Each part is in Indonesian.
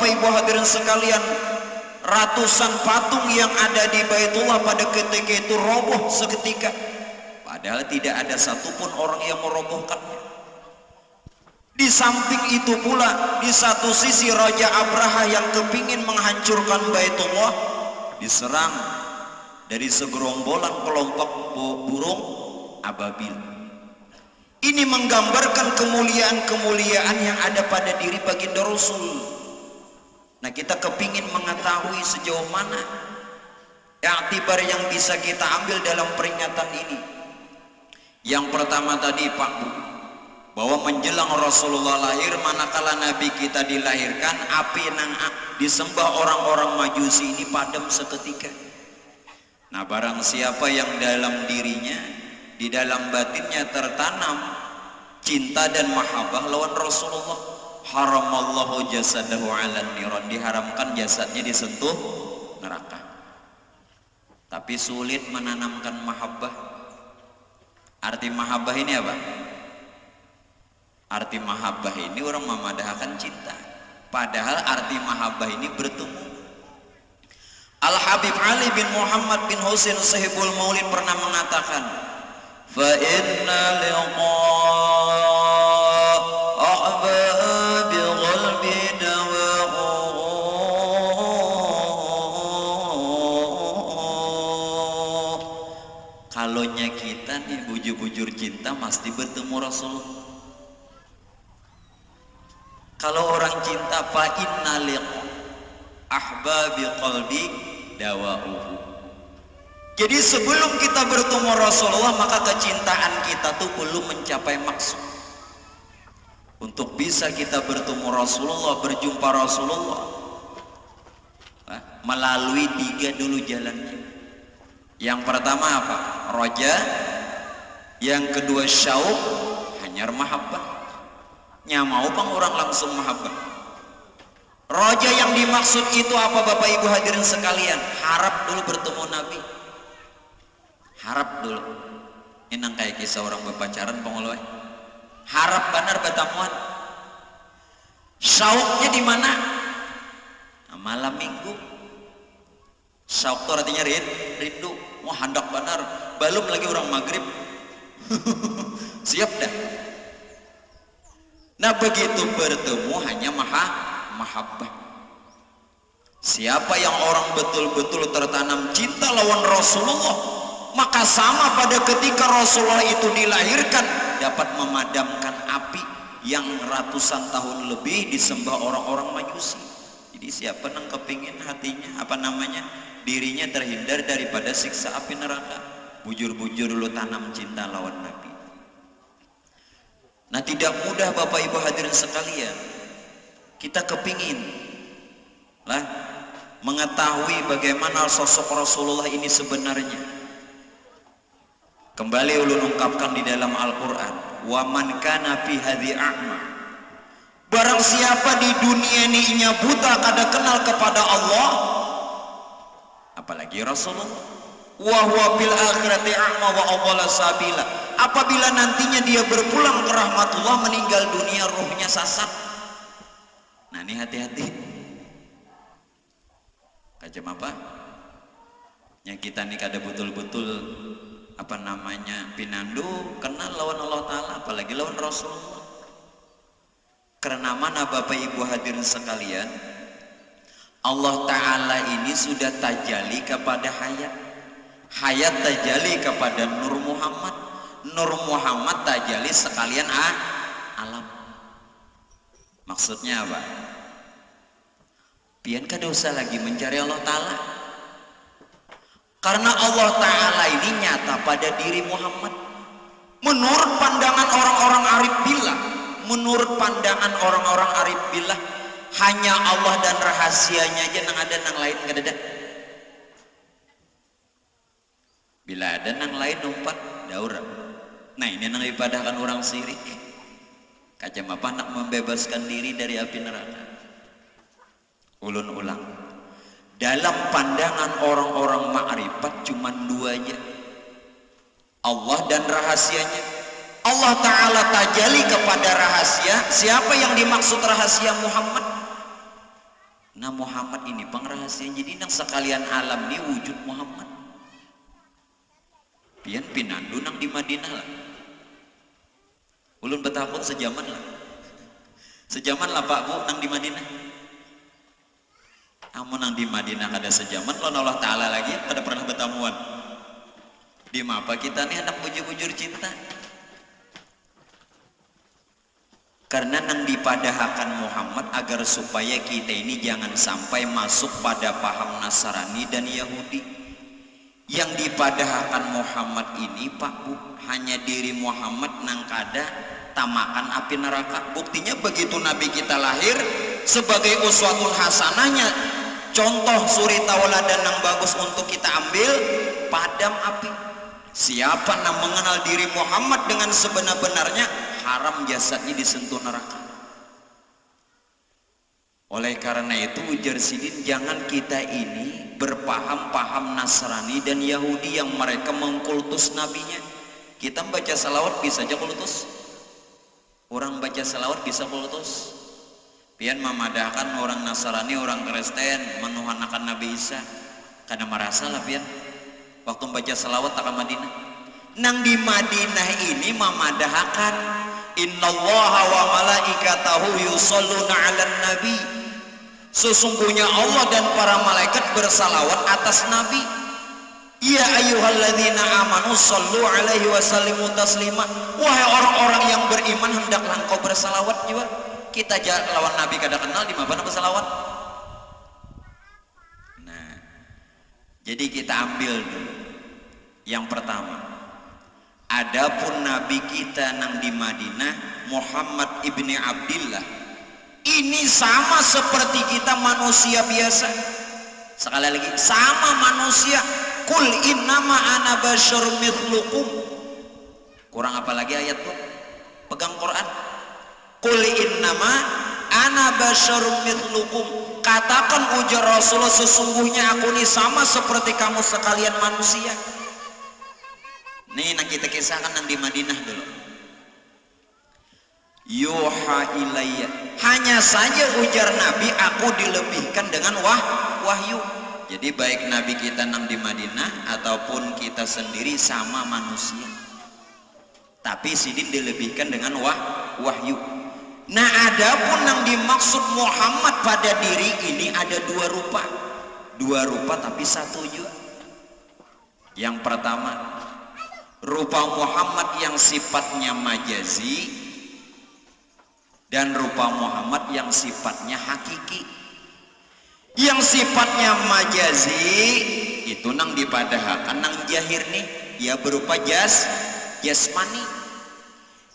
Bapak Ibu hadirin sekalian, ratusan patung yang ada di Baitullah pada ketika itu roboh seketika, padahal tidak ada satupun orang yang merobohkannya. Di samping itu pula, di satu sisi Raja Abraha yang kepingin menghancurkan Baitullah diserang dari segerombolan kelompok burung ababil. Ini menggambarkan kemuliaan-kemuliaan yang ada pada diri baginda Rasul. Nah, kita kepingin mengetahui sejauh mana i'tibar yang bisa kita ambil dalam peringatan ini. Yang pertama tadi Pak Bu, bahwa menjelang Rasulullah lahir, manakala Nabi kita dilahirkan, api nang disembah orang-orang Majusi ini padam seketika. Nah, barang siapa yang dalam dirinya, di dalam batinnya tertanam cinta dan mahabbah lawan Rasulullah, haramallahu jasadahu 'alan niran, diharamkan jasadnya disentuh neraka. Tapi sulit menanamkan mahabbah. Arti mahabbah ini apa? Arti mahabbah ini orang memadahkan cinta, padahal arti mahabbah ini bertemu. Al-Habib Ali bin Muhammad bin Husain Sahibul Maulid pernah mengatakan, fa inna liqa ahbabi qalbi dawahu. Kalonya kita nih bujur-bujur cinta mesti bertemu Rasulullah. Kalau orang cinta, fa inna liqa ahbabi qalbi dawa'uhu. Jadi sebelum kita bertemu Rasulullah, maka kecintaan kita tuh belum mencapai maksud. Untuk bisa kita bertemu Rasulullah, berjumpa Rasulullah, melalui 3 dulu jalannya. Yang pertama apa? Roja. Yang kedua syauq, hanyar mahabbah. Nyamau pang orang langsung mahabbah. Roja yang dimaksud itu apa Bapak Ibu hadirin sekalian? Harap dulu bertemu Nabi. Harap dulu. Ini nang kayak kisah orang berpacaran pengoloi. Harap benar batamuan. Syauqnya di mana? Nah, malam minggu. Syauq itu artinya rindu. Wah, hendak benar. Belum lagi orang maghrib. Siap dah. Nah, begitu bertemu hanya mahabbah. Siapa yang orang betul-betul tertanam cinta lawan Rasulullah, maka sama pada ketika Rasulullah itu dilahirkan, dapat memadamkan api yang ratusan tahun lebih disembah orang-orang Majusi. Jadi siapa yang kepingin hatinya, dirinya terhindar daripada siksa api neraka, bujur-bujur dulu tanam cinta lawan Nabi. Nah, tidak mudah Bapak Ibu hadirin sekalian, kita kepingin lah mengetahui bagaimana sosok Rasulullah ini sebenarnya. Kembali ulun ungkapkan di dalam Al-Quran, wa man kana fi hadhi a'ma, barang siapa di dunia ini inya buta kada kenal kepada Allah, apalagi Rasulullah, wa huwa bil akhirati a'ma wa adalla sabila, apabila nantinya dia berpulang ke rahmatullah, meninggal dunia ruhnya sasat. Nah, ini hati-hati. Kacam apa? Yang kita nih kada betul-betul pinandu kenal lawan Allah Ta'ala, apalagi lawan Rasulullah. Karena mana Bapak Ibu hadirin sekalian, Allah Ta'ala ini sudah tajali kepada hayat tajali kepada Nur Muhammad, Nur Muhammad tajali sekalian alam. Maksudnya apa? Pian kada usah lagi mencari Allah Ta'ala, karena Allah Ta'ala ini nyata pada diri Muhammad. Menurut pandangan orang-orang arif billah, hanya Allah dan rahasianya aja nang ada, nang lain kada ada. Bila ada nang lain numpat daurah. Nah, ini nang ibadahkan orang syirik. Kacam apa nak membebaskan diri dari api neraka. Ulun ulang, dalam pandangan orang-orang ma'rifat cuma 2 aja, Allah dan rahasianya. Allah Ta'ala tajali kepada rahasia. Siapa yang dimaksud rahasia? Muhammad. Nah Muhammad ini pengrahasian, jadi nang sekalian alam ini wujud Muhammad. Pian pinandu nang di Madinah lah. Ulun betahun sejaman lah. Sejaman lah Pak Bu nang di Madinah. Amun nang di Madinah kada sejaman lawan Allah Ta'ala lagi kada pernah bertamuan. Di mapa kita nih anak bujur-bujur cinta. Karena nang dipadahakan Muhammad agar supaya kita ini jangan sampai masuk pada paham Nasrani dan Yahudi. Yang dipadahakan Muhammad ini Pak Bu, hanya diri Muhammad nang kada tamakan api neraka. Buktinya begitu Nabi kita lahir sebagai uswatun hasanahnya, contoh suri tauladan yang bagus untuk kita ambil, padam api. Siapa yang mengenal diri Muhammad dengan sebenar-benarnya, haram jasadnya disentuh neraka. Oleh karena itu ujar Sidin, jangan kita ini berpaham-paham Nasrani dan Yahudi yang mereka mengkultus nabinya. Kita baca salawat bisa aja kultus. Orang baca salawat bisa kultus. Pian memadahkan orang Nasrani, orang Kristen menuhanakan Nabi Isa. Karena merasa lah pian waktu baca salawat tak ke Madinah. Nang di Madinah ini memadahkan innallaha wa malaikatahu yusholluna 'alan nabi. Sesungguhnya Allah dan para malaikat bersalawat atas Nabi. Ya ayyuhalladzina amanu shollu alaihi wasallimu taslima. Wahai orang-orang yang beriman, hendaklah engkau bersalawat juga. Kita lawan Nabi kada kenal di mana bersalawat. Nah, jadi kita ambil dulu. Yang pertama, adapun Nabi kita nang di Madinah, Muhammad ibni Abdillah, ini sama seperti kita manusia biasa. Sekali lagi, sama manusia. Kul innama ana basyar mithlukum. Kurang apa lagi ayat tuh? Pegang Quran. Kul innama ana basyar mithlukum. Katakan ujar Rasulullah, sesungguhnya aku ini sama seperti kamu sekalian manusia. Nih nak kita kisahkan nang di Madinah dulu. Yuha ilayya, hanya saja ujar Nabi, aku dilebihkan dengan wahyu. Jadi baik Nabi kita nang di Madinah ataupun kita sendiri sama manusia, tapi Sidin dilebihkan dengan wahyu. Nah adapun yang dimaksud Muhammad pada diri ini ada dua rupa tapi satu juga. Yang pertama, rupa Muhammad yang sifatnya majazi dan rupa Muhammad yang sifatnya hakiki. Yang sifatnya majazi itu nang dipadahakan nang jahir nih, dia berupa jasmani.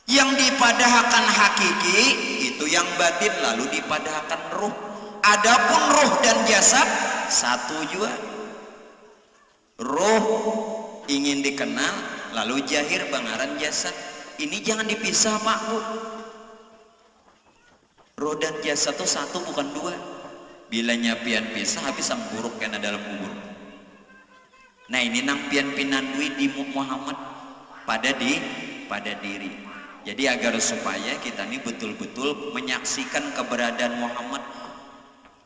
Yang dipadahakan hakiki itu yang batin, lalu dipadahakan ruh. Adapun ruh dan jasad satu juga. Ruh ingin dikenal, lalu jahir bangaran jasad. Ini jangan dipisah Pak Bu. Roh dan jasad itu satu bukan dua. Bila nyapian pisah habis sang buruk kena dalam kubur. Nah ini nang pian pinandui di Muhammad pada diri. Jadi agar supaya kita ini betul-betul menyaksikan keberadaan Muhammad.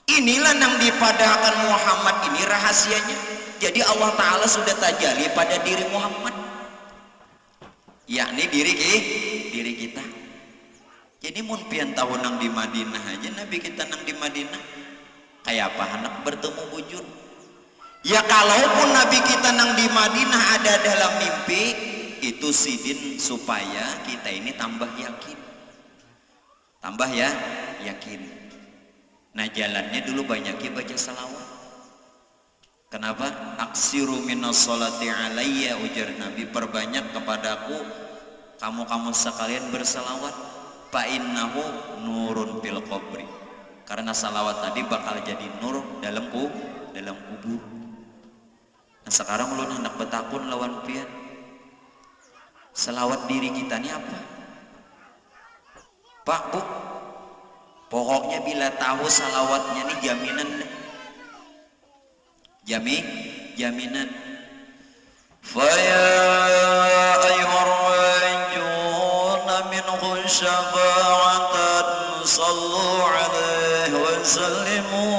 Inilah nang dipadakan Muhammad ini rahasianya. Jadi Allah Ta'ala sudah tajalli pada diri Muhammad, yakni diri kita. Jadi mun pian tahun nang di Madinah aja Nabi kita nang di Madinah kayak apa anak bertemu bujur. Ya kalaupun Nabi kita nang di Madinah ada dalam mimpi, itu Sidin supaya kita ini tambah yakin. Yakin. Nah jalannya dulu banyaknya baca salawat. Kenapa? Aksiru minas sholati alayya, ujar Nabi, perbanyak kepadaku kamu sekalian bersalawat. Fa innahu nurun fil qabri, karena salawat tadi bakal jadi nur dalam kubur. Nah sekarang lu hendak betakun lawan pian, salawat diri kita ini apa Pak Bu? Pokoknya bila tahu salawatnya ini jaminan. Faya ayyuhar rajuna minhu syafa'atan sallu alaihi wa sallimu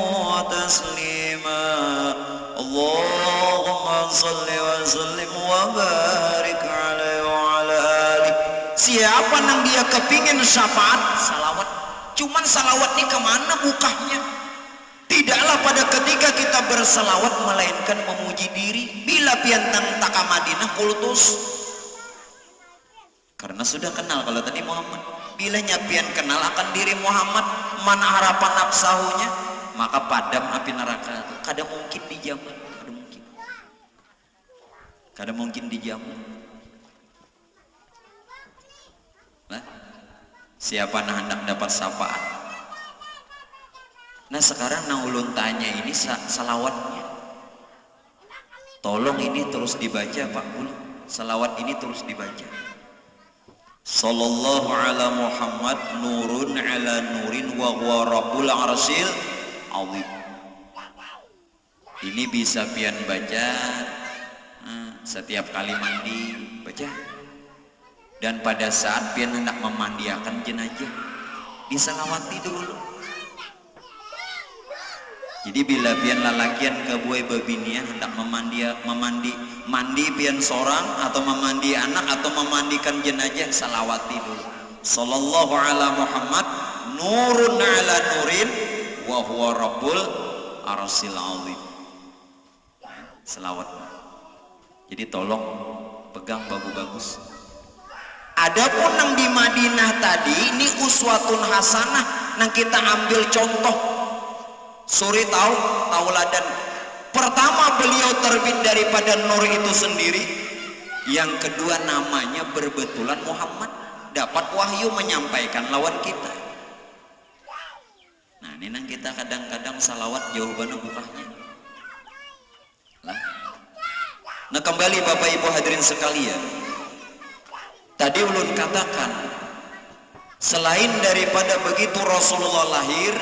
تسليما اللهم صل وسلم وبارك عليه وعلى آله. Siapa yang dia kepingin syafaat salawat, cuman salawat ini kemana bukahnya? Tidaklah pada ketika kita bersalawat melainkan memuji diri. Bila piantang taka Madinah kultus, karena sudah kenal kalau tadi Muhammad. Bila nyapian kenal akan diri Muhammad, man harapan nafsahunya, maka padam api neraka itu. Kada mungkin dijamin, kada mungkin dijamin. Nah, siapa nah hendak dapat syafaat? Nah sekarang nah ulun tanya ini salawatnya, tolong ini terus dibaca Pak Ul, salawat ini terus dibaca. Sallallahu ala Muhammad nurun ala nurin wa huwa rabbul arsyil azim. Ini bisa pian baca setiap kali mandi baca, dan pada saat pian hendak memandiakan jenazah disalawati dulu. Jadi bila pian lalakian ke buai babinian hendak mandi pian seorang atau memandi anak atau memandikan jenazah, salawati dulu. Sallallahu ala Muhammad nurun ala nurin wa huwa rabbul arsyil azim. Selawat. Jadi tolong pegang bagus-bagus. Adapun yang di Madinah tadi ini uswatun hasanah, nang kita ambil contoh. Suri tauladan. Pertama beliau terbit daripada nur itu sendiri. Yang kedua namanya berbetulan Muhammad, dapat wahyu menyampaikan lawan kita. Nah ini nang kita kadang-kadang salawat jawabannya bukahnya lah. Nah kembali Bapak Ibu hadirin sekalian, tadi ulun katakan selain daripada begitu Rasulullah lahir,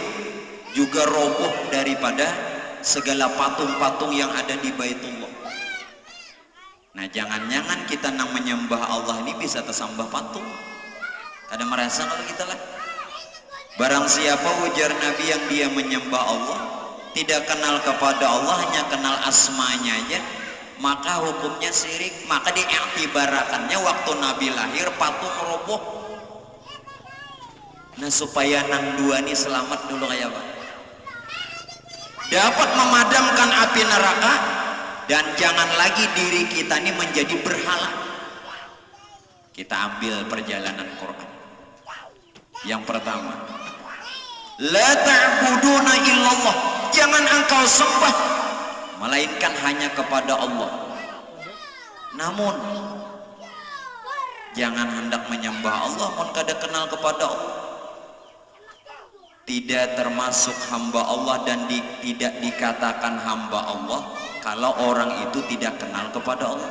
juga roboh daripada segala patung-patung yang ada di Baitullah. Nah jangan-jangan kita nang menyembah Allah ini bisa tersambah patung. Ada merasa kalau kita lah, barang siapa ujar Nabi yang dia menyembah Allah, tidak kenal kepada Allah, hanya kenal asmanya aja, maka hukumnya syirik. Maka diiktibarakannya waktu Nabi lahir patung roboh. Nah supaya nang dua ini selamat dulu kayak apa? Dapat memadamkan api neraka, dan jangan lagi diri kita ini menjadi berhala. Kita ambil perjalanan Quran. Yang pertama, la ta'buduna illallah, jangan engkau sembah melainkan hanya kepada Allah. Namun jangan hendak menyembah Allah pun kada kenal kepada Allah. Tidak termasuk hamba Allah dan tidak dikatakan hamba Allah kalau orang itu tidak kenal kepada Allah,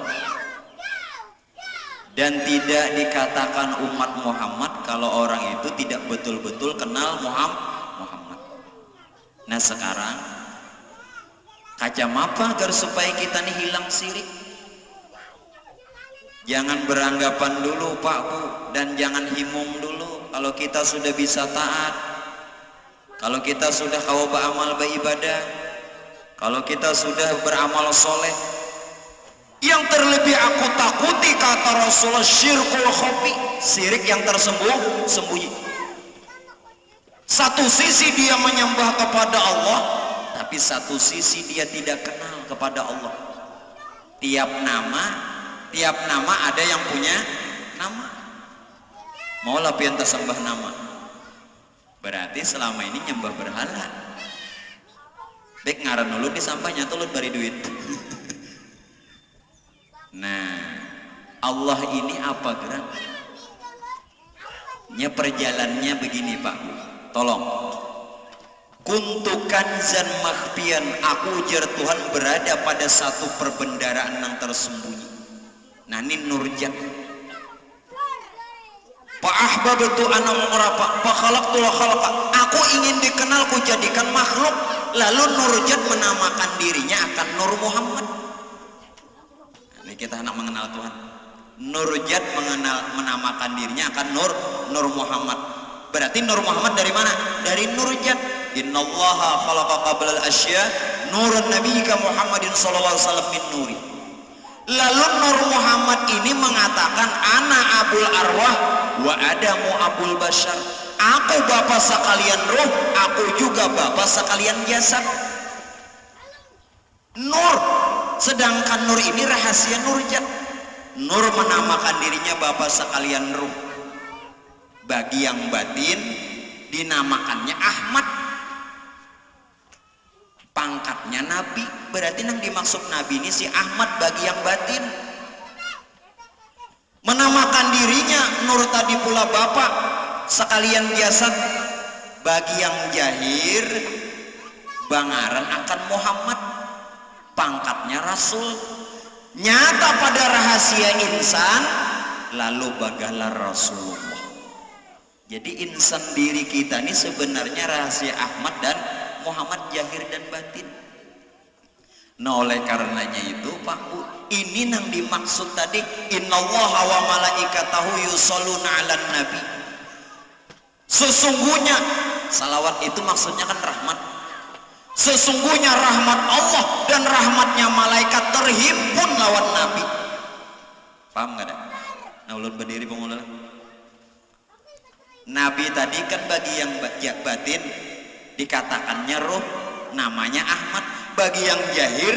dan tidak dikatakan umat Muhammad kalau orang itu tidak betul-betul kenal Muhammad. Nah sekarang kacam apa agar supaya kita nih hilang syirik? Jangan beranggapan dulu Pak Bu, dan jangan himung dulu kalau kita sudah bisa taat, kalau kita sudah kawa beramal beribadah, kalau kita sudah beramal soleh. Yang terlebih aku takuti kata Rasulullah syirkul khafi, syirik yang tersembunyi. Satu sisi dia menyembah kepada Allah, tapi satu sisi dia tidak kenal kepada Allah. Tiap nama ada yang punya nama. Maulah pian tersembah nama, berarti selama ini nyembah berhala. Bek ngaran dulu di sampahnya tulut bari duit. Nah Allah ini apa gerak? Perjalannya begini Pak, tolong. Kuntukan zan makhfian, aku ujar Tuhan berada pada satu perbendaraan yang tersembunyi. Nah ini nurjat. Fa'ahbabtu ana mu'rafa fa khalaqtu wa khalaqa, aku ingin dikenal, ku jadikan makhluk. Lalu nurjat menamakan dirinya akan Nur Muhammad. Ini kita hendak mengenal Tuhan. Nurjat menamakan dirinya akan Nur Muhammad. Berarti Nur Muhammad dari mana? Dari nurjat. innallaha khalaqa qablal asya nurun nabiyyika Muhammadin sallallahu alaihi wasallam min nuri. Lalu Nur Muhammad ini mengatakan ana abul arwah wa adamu abul bashar. Aku bapak sekalian roh, aku juga bapak sekalian jasad. Nur, sedangkan Nur ini rahasia nurjat. Nur menamakan dirinya bapak sekalian ruh. Bagi yang batin dinamakannya Ahmad. Pangkatnya Nabi, berarti yang dimaksud Nabi ini si Ahmad bagi yang batin. Menamakan dirinya Nur tadi pula bapak sekalian jasad. Bagi yang jahir bangaran akan Muhammad, pangkatnya Rasul. Nyata pada rahasia insan lalu bagalah Rasulullah. Jadi insan diri kita ini sebenarnya rahasia Ahmad dan Muhammad, jahir dan batin. Nah oleh karenanya itu Pak Bu, ini yang dimaksud tadi innallaha wa malaikatahu yusholluna 'alan nabi. Sesungguhnya salawat itu maksudnya kan rahmat. Sesungguhnya rahmat Allah dan rahmatnya malaikat terhimpun lawan nabi. Paham nggak? Nah ulun berdiri pengulang. Nabi tadi kan bagi yang batin dikatakannya roh, namanya Ahmad. Bagi yang jahir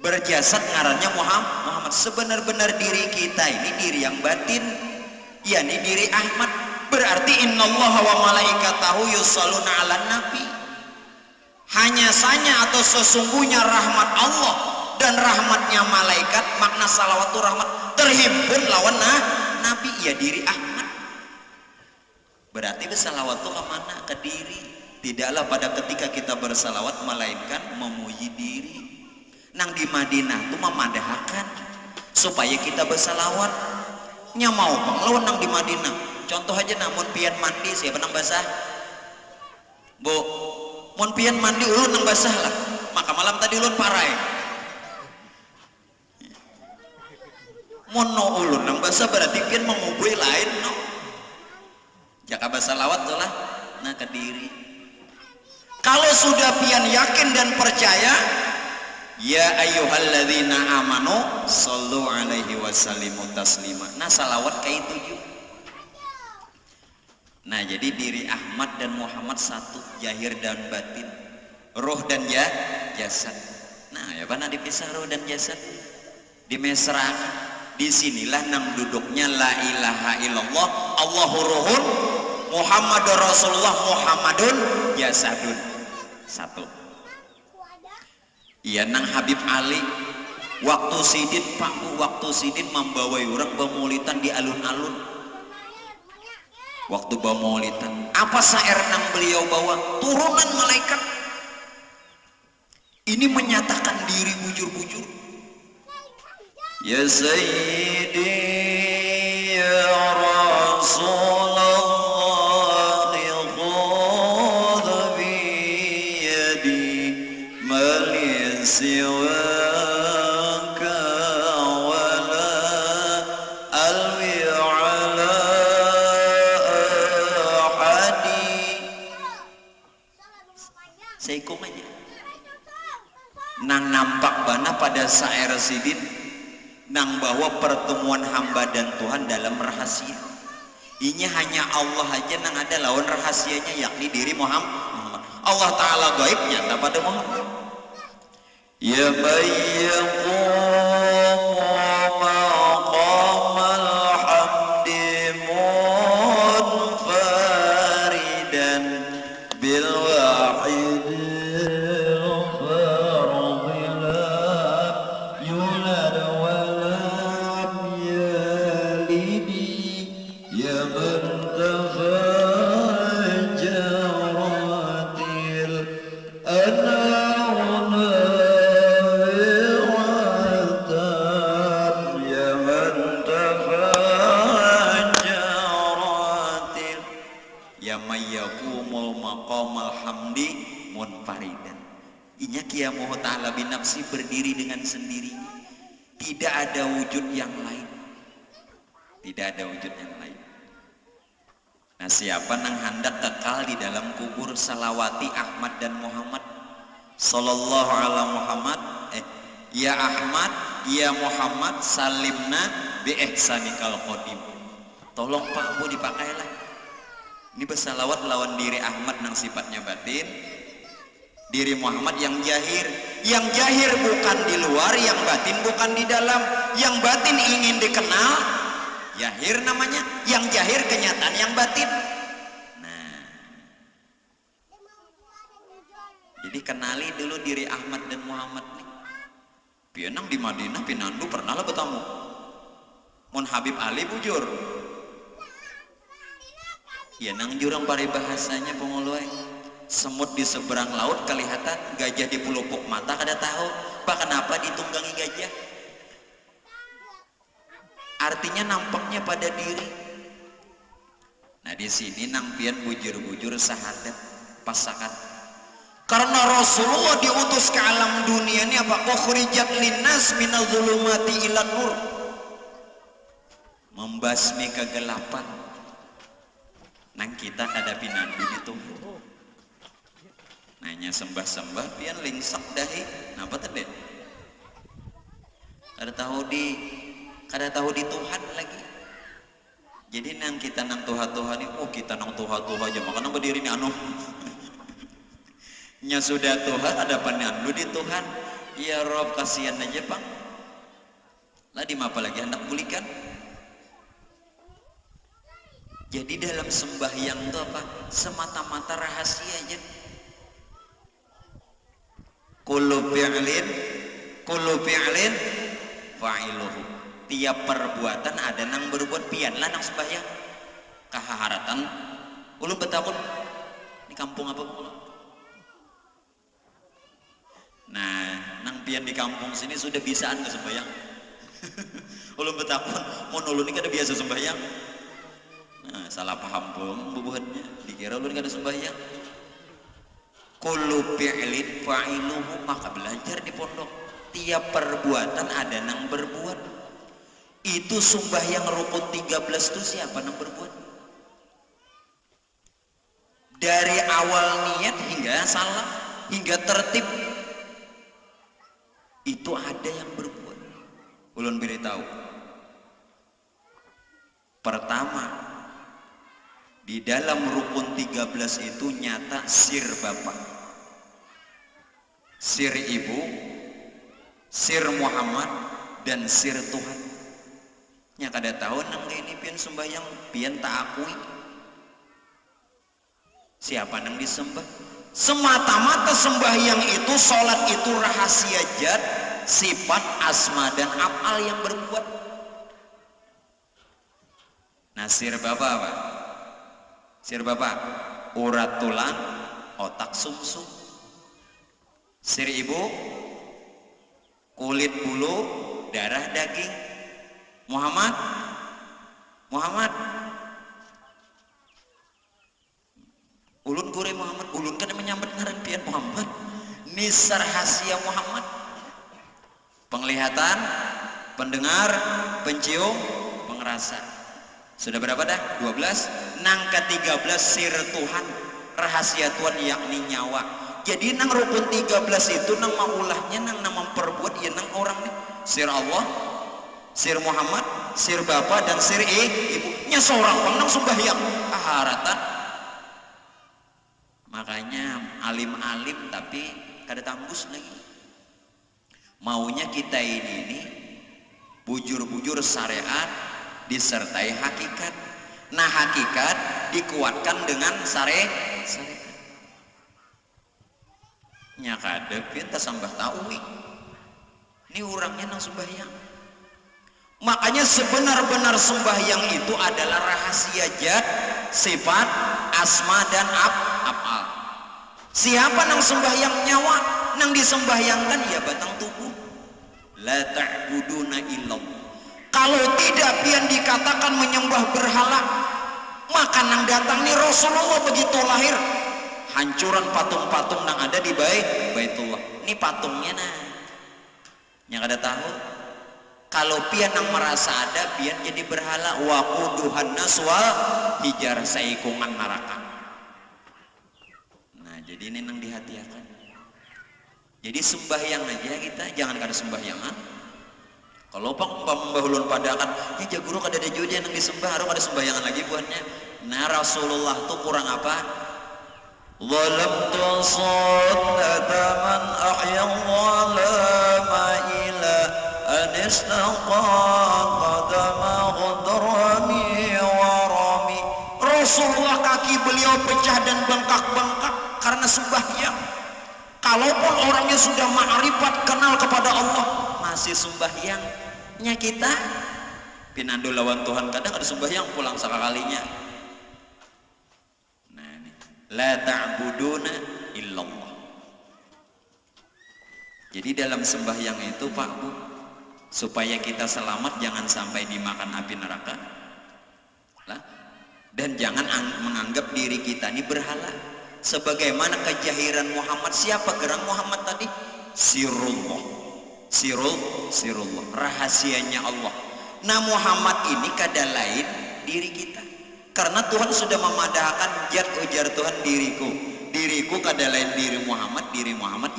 berjasad ngarannya Muhammad. Sebenar-benar diri kita ini diri yang batin, yakni diri Ahmad. Berarti innallaha wa malaikatahu yusholluna 'alan nabi. Hanya saja atau sesungguhnya rahmat Allah dan rahmatnya malaikat, makna salawat itu rahmat terhimpun lawan nabi, ya diri Ahmad. Berarti bersalawat itu kemana? Ke diri. Tidaklah pada ketika kita bersalawat melainkan memuji diri. Nang di Madinah itu memadahkan supaya kita bersalawat. Nya mau pengeluan nang di Madinah. Contoh aja namun pian mandi siapa nang basah? Bu, mun pian mandi ulun nang basah lah. Maka malam tadi ulun parai. Mun no ulun nang basah berarti pian mengubui lain no. Jaka bersalawat tuh lah. Nah ke diri. Kalau sudah pian yakin dan percaya, ya ayyuhalladzina amanu shollu alaihi wasallimu taslima. Nah salawat kayak itu juga. Nah jadi diri Ahmad dan Muhammad satu, jahir dan batin, roh dan jasad. Nah ya mana dipisah roh dan jasad, dimesrakan. Disinilah nang duduknya la ilaha illallah Allahu ruhun Muhammadur Rasulullah Muhammadun jasadun. Satu. Iya nang Habib Ali waktu sidin Pak Bu, waktu sidin membawai orang bamulitan di alun-alun. Waktu bamulitan apa sair nang beliau bawa? Turunan malaikat. Ini menyatakan diri bujur-bujur. Ya Sayyidi ya Rasulullah khudh bi yadi man siwaka wala alwi ala ahadi. Seikum aja nang nampak bana pada sair sidin nang bahwa pertemuan hamba dan Tuhan dalam rahasia. Ini hanya Allah aja nang ada lawan rahasianya, yakni diri Muhammad. Allah Ta'ala gaib nyata pada Muhammad. Ya bayyaqumu maqamal hamdi munfaridan bil wahid Inya Moho Ta'ala binafsi berdiri dengan sendirinya. Tidak ada wujud yang lain. Tidak ada wujud yang lain. Nah siapa nang hendak kekal di dalam kubur salawati Ahmad dan Muhammad sallallahu ala Muhammad, ya Ahmad ya Muhammad salimna bi ihsanikal qadim. Tolong Pak Bu dipakailah ini bersalawat lawan diri Ahmad nang sifatnya batin, diri Muhammad yang jahir bukan di luar, yang batin bukan di dalam. Yang batin ingin dikenal, jahir namanya, yang jahir kenyataan yang batin. Nah, jadi kenali dulu diri Ahmad dan Muhammad nih. Pianang di Madinah pinandu pernah lah bertamu. Mun Habib Ali bujur. Ya nang jurang paribahasanya penguluai. Semut di seberang laut kelihatan, gajah di pelupuk mata kada tahu. Pak kenapa ditunggangi gajah? Artinya nampaknya pada diri. Nah di sini nang pian bujur-bujur sahadat pasakan. Karena Rasulullah diutus ke alam dunia ini apa? Ukhrijat linnas minal zulumati ilan nur. Membasmi kegelapan. Nang kita kada pinandu itu. Nanya sembah-sembah pian lingsak dahi. Napa tadi? Kada tahu di Tuhan lagi. Jadi nang kita nang Tuhan ini, oh kita nang Tuhan aja makanya berdiri nih anu. Nya sudah Tuhan ada panandu di Tuhan. Ya Rob kasihan aja Bang. Lah di apa lagi hendak bulikan? Jadi dalam sembahyang itu apa? Semata-mata rahasia aja. Kullu fi'lin fa'iluhu. Tiap perbuatan ada nang berbuat pian lah nang sembahyang. Kaharatan ulun betakun di kampung apa pula? Nah, nang pian di kampung sini sudah bisaan ke sembahyang. Ulun betakun mun ulun ini kada biasa sembahyang. Nah, salah paham pun bubuhannya. Dikira ulun kada sembahyang. Kullu fi'lin fa'iluhu, maka belajar di pondok. Tiap perbuatan ada nang berbuat. Itu sembahyang rukun 13 itu siapa nang berbuat? Dari awal niat hingga salam, hingga tertib. Itu ada yang berbuat. Ulun beritahu. Pertama, di dalam rukun 13 itu nyata sir Bapak, sir Ibu, sir Muhammad, dan sir Tuhan. Nya kada tahu nang ini pian sembahyang pian tak akui. Siapa nang disembah? Semata-mata sembahyang itu, sholat itu rahasia zat, sifat, asma dan af'al yang berbuat. Nah sir Bapak apa? Sir Bapak, urat tulang, otak sumsum. Sir Ibu, kulit bulu, darah daging. Muhammad, ulun kure Muhammad, ulun kan menyambut ngaran pian Muhammad. Nisar rahasia Muhammad. Penglihatan, pendengar, pencium, pengerasa. Sudah berapa dah? 12. Nang ke-13 sir Tuhan, rahasia Tuhan yakni nyawa. Jadi nang rukun 13 itu nang maulahnya nang memperbuat ya nang orang nih. Sir Allah, sir Muhammad, sir Bapa dan sir Ibu. Nya seorang bang nang sembahyang haratan. Makanya alim-alim tapi kada tambus lagi. Maunya kita ini bujur-bujur syariat disertai hakikat. Nah hakikat dikuatkan dengan syariat. Nya kada kita sambah tahu ini orangnya nang sembahyang. Makanya sebenar-benar sembahyang itu adalah rahasia zat, sifat, asma dan af'al. Siapa nang sembahyang nyawa, nang disembahyangkan ya batang tubuh. La ta'buduna illallah. Kalau tidak pian dikatakan menyembah berhala, maka nang datang nih Rasulullah begitu lahir, hancuran patung-patung nang ada di Baitullah. Ini patungnya nah, yang ada tahu. Kalau pian yang merasa ada, pian jadi berhala. Wa quduhan nas wal hijar, saikungan neraka. Nah, jadi ini nang dihati-hatikan. Jadi sembahyang aja kita, jangan kada sembahyangan. Kalau pembahulun pada kan, ya jaguru kada ada juga yang disembah, harus ada sembahyangan lagi buatnya. Nah, Rasulullah tuh kurang apa? Walamtu sunnata man ahya zalama ila an istaqa qadama ghadrami wa rami. Rasulullah kaki beliau pecah dan bengkak-bengkak karena sembahyang. Kalaupun orangnya sudah ma'rifat, kenal kepada Allah, masih sembahyangnya kita pinandu lawan Tuhan, kadang ada sembahyang pulang sekalinya. Nah ini la ta'buduna illallah. Jadi dalam sembahyang itu Pak Bu, supaya kita selamat jangan sampai dimakan api neraka lah, dan jangan menganggap diri kita ini berhala. Sebagaimana kejahiran Muhammad, siapa gerang Muhammad tadi? Sirullah, sirullah, rahasianya Allah. Nah Muhammad ini kada lain diri kita, karena Tuhan sudah memadahkan jat ujar Tuhan diriku kada lain diri Muhammad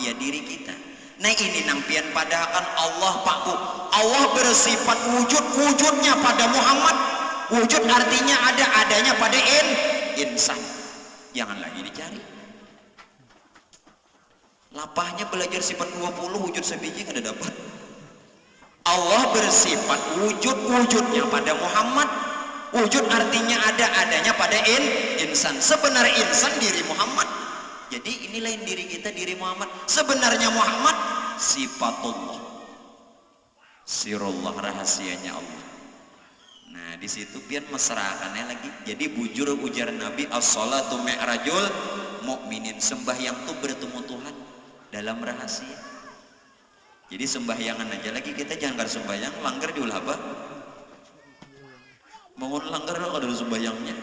ya diri kita. Nah ini nampian padahkan Allah Pak Bu, Allah bersifat wujudnya pada Muhammad. Wujud artinya adanya pada insan. Jangan lagi dicari. Lapahnya belajar sifat 20 wujud sebiji kada dapat. Allah bersifat wujudnya pada Muhammad. Wujud artinya adanya pada insan. Sebenarnya insan diri Muhammad. Jadi inilah yang diri kita, diri Muhammad. Sebenarnya Muhammad sifatullah, sirullah, rahasianya Allah. Nah di situ biar mesraakannya lagi. Jadi bujur ujar Nabi, as-salatu mi'rajul mukminin, sembahyang tuh bertemu Tuhan dalam rahasia. Jadi sembahyangan aja lagi kita, jangan kada sembahyang langgar diulah apa? Bangun langgar ada sembahyangnya.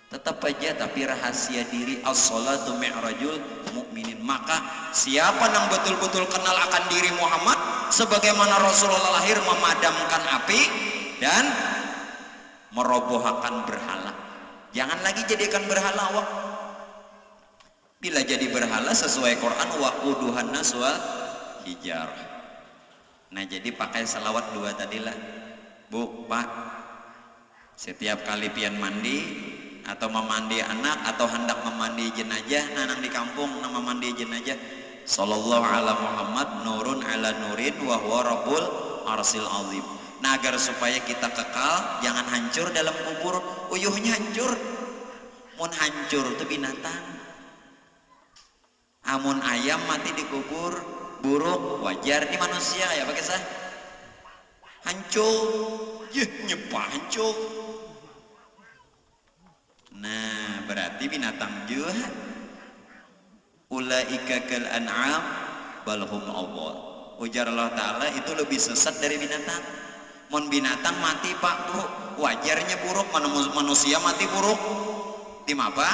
Tetap aja tapi rahasia diri, as-salatu mi'rajul mukminin. Maka siapa yang betul-betul kenal akan diri Muhammad, sebagaimana Rasulullah lahir memadamkan api dan merobohkan berhala. Jangan lagi jadikan berhala awak. Bila jadi berhala sesuai Quran, waquduhan nas wal hijar. Nah jadi pakai salawat 2 tadilah Bu, Pak. Setiap kali pian mandi atau memandi anak atau hendak memandi jenazah, nanang di kampung nama mandi jenazah, sallallahu ala Muhammad nurun ala nurin wa huwa rabbul arsil azim. Nah agar supaya kita kekal, jangan hancur dalam kubur. Uyuhnya hancur, mun hancur itu binatang. Amun ayam mati di kubur, buruk wajar di manusia ya pakai sah. Hancur, nyepah hancur. Nah berarti binatang juga. Ulaika kal an'am balhum awwal. Ujar Allah Ta'ala itu lebih sesat dari binatang. Mon binatang mati Pak Bu, wajarnya buruk, manusia mati buruk. Tim apa?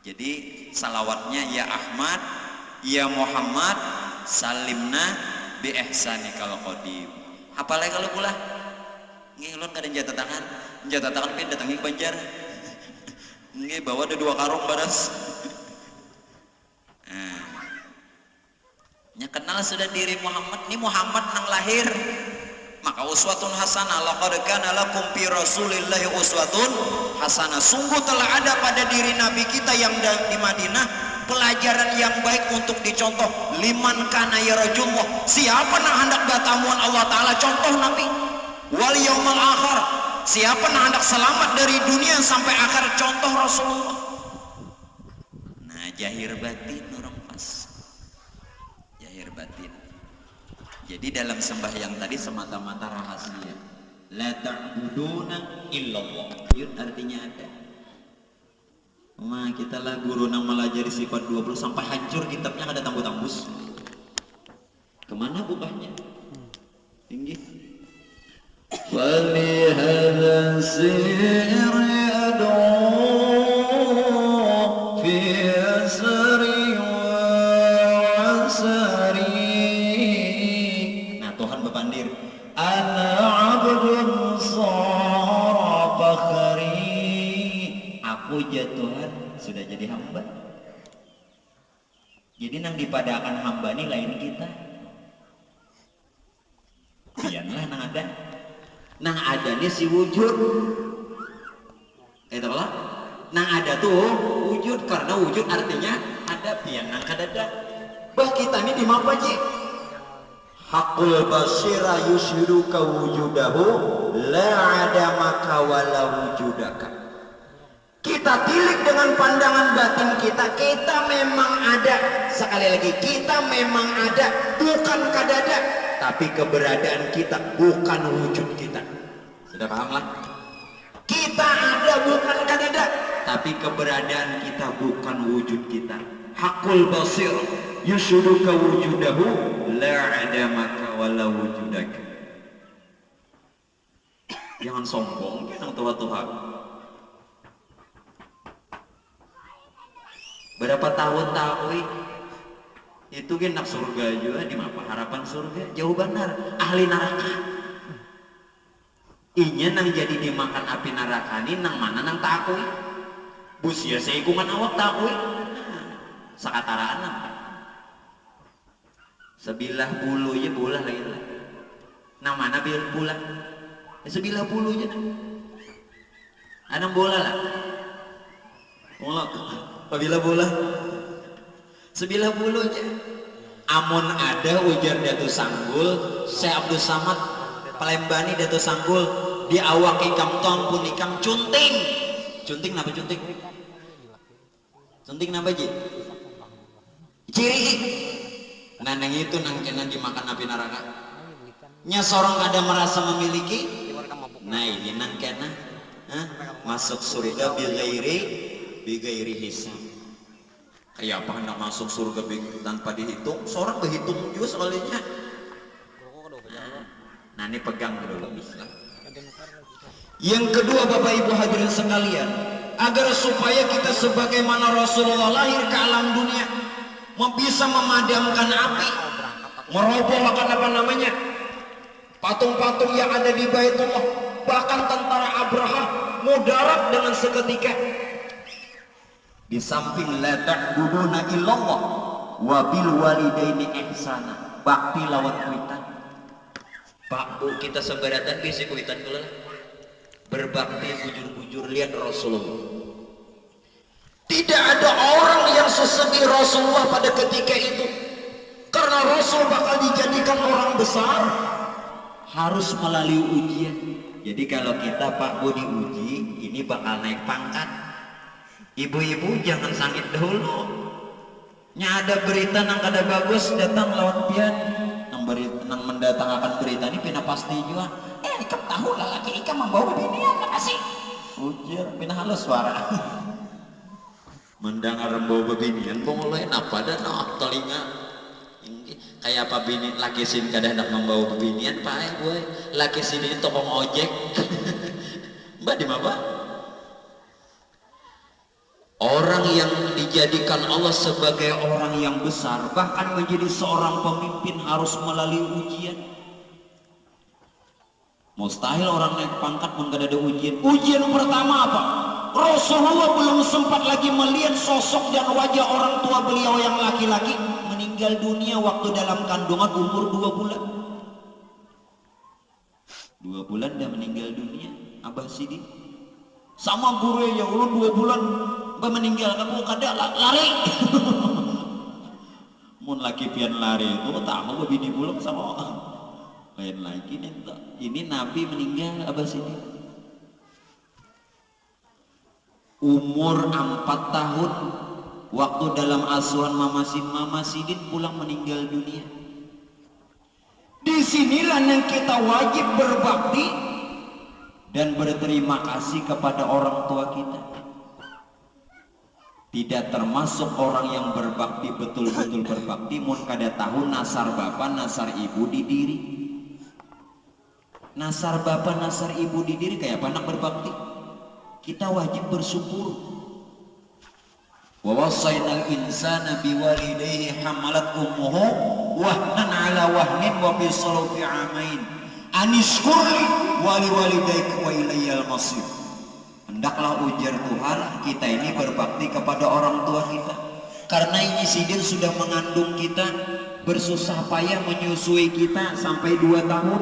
Jadi salawatnya ya Ahmad, ya Muhammad, salimna bi ihsanikal qadim. Apalagi kalau pula ngilun kadang jatah tangan pin datangi Banjar. Nggih bawa ada 2 karung baras. Nah, nya kenal sudah diri Muhammad, ini Muhammad nang lahir. Maka uswatun hasanah, laqad kana lakum fi rasulillahi uswatun hasanah. Sungguh telah ada pada diri Nabi kita yang di Madinah pelajaran yang baik untuk dicontoh. Liman kana yarjullah, siapa yang hendak batamuan Allah Ta'ala, contoh Nabi. Wal yaumal akhir, siapa yang hendak selamat dari dunia sampai akhir, contoh Rasulullah. Nah jahir batin orang pas, jahir batin. Jadi dalam sembahyang tadi semata-mata rahasia. La ta'buduna illallah. Yun artinya ada. Kita lah guru nang melajari sifat 20 sampai hancur kitabnya ada tambus-tambus. Kemana bukanya? Tinggi. Wali hadza sirri ad'u fi asri wa asari. Tuhan bepandir Jadi nang dipadakan hamba ini lain kita. Iyalah nang ada. Nang ada nih si wujud. Itu lah. Nang ada tuh wujud, karena wujud artinya ada, pian nang kadada. Bah kita ini di mana Ji? Hakul basira yushiruka wujudahu la ada maka wala wujudaka. Kita tilik dengan pandangan batin kita, kita memang ada. Sekali lagi, kita memang ada, bukan kadada. Tapi keberadaan kita bukan wujud kita. Sudah paham lah? Kita ada bukan kadada, tapi keberadaan kita bukan wujud kita. Hakul basir yushiruka wujudahu la ada maka wala wujudaka. Jangan sombong kan Tuhan. Berapa tahun tahu itu kan nak surga juga di mana harapan surga jauh benar ahli neraka. Inya nang jadi dimakan api neraka ini nang mana nang takui busia seikuman awak takui sakataraan sebilah bulu ya bola lagi lah nang mana bil bola sebilah bulu ya anang bola lah bola apabila bola sebilah bulu aja amun ada ujar Datu Sanggul Syekh Abdul Samad Palembani Datu Sanggul di awak ikam tong pun ikam cunting napa cunting napa Ji ciri nanang itu nang kena dimakan api neraka nya sorong ada merasa memiliki nah ini nang kena masuk surga bigairi hisab. Kayak apa hendak masuk surga tanpa dihitung? Seorang berhitung juga soalnya. Nah ini pegang dulu bisa. Yang kedua Bapak Ibu hadirin sekalian, agar supaya kita sebagaimana Rasulullah lahir ke alam dunia, bisa memadamkan api, merobohkan apa namanya patung-patung yang ada di Baitullah, bahkan tentara Abraha mudarat dengan seketika. Di samping la ta'buduna illallah wa bil walidaini ihsana, bakti lawan kuitan. Pak Bu kita sebaratan bisi kuitan kula berbakti bujur-bujur lihat Rasulullah. Tidak ada orang yang sesedih Rasulullah pada ketika itu, karena Rasul bakal dijadikan orang besar, harus melalui ujian. Jadi kalau kita Pak Bu diuji, ini bakal naik pangkat. Ibu-ibu jangan sakit dahulu. Nya ada berita nang kada bagus datang lawan pian. Nang mendatangkan berita ini pina pasti juga. Ikam tahu lah laki ikam membawa binian makasih. Ujar pina halus suara. Mendengar membawa binian pemulai napa dan telinga. Kayak apa bini laki sini kada hendak membawa binian pak gue. Laki sini tokong ojek. Mbak di mana? Orang yang dijadikan Allah sebagai orang yang besar, bahkan menjadi seorang pemimpin harus melalui ujian. Mustahil orang naik pangkat menggak ada ujian. Ujian pertama apa? Rasulullah belum sempat lagi melihat sosok dan wajah orang tua beliau yang laki-laki meninggal dunia waktu dalam kandungan umur 2 bulan. 2 bulan dia meninggal dunia. Abah Sidi sama guru ya Allah 2 bulan meninggal kamu kada lari. Mun laki pian lari itu tak mau bini bulung sama lain lagi nih. Ini Nabi meninggal Abah Sidi umur 4 tahun waktu dalam asuhan Mama Sidin pulang meninggal dunia. Disinilah yang kita wajib berbakti dan berterima kasih kepada orang tua kita. Tidak termasuk orang yang berbakti betul-betul berbakti mun kada tahu nasar bapa nasar ibu di diri. Nasar bapa nasar ibu di diri kayak apa anak berbakti? Kita wajib bersyukur. Wa wasainal insana biwalidayhi hamalat ummuhu wahnan ala wahnin wa fisalu fi amain anishkurli wali walidayka wa ilayyal masir. Hendaklah ujar Tuhan kita ini berbakti kepada orang tua kita. Karena ini sidin sudah mengandung kita, bersusah payah menyusui kita sampai 2 tahun.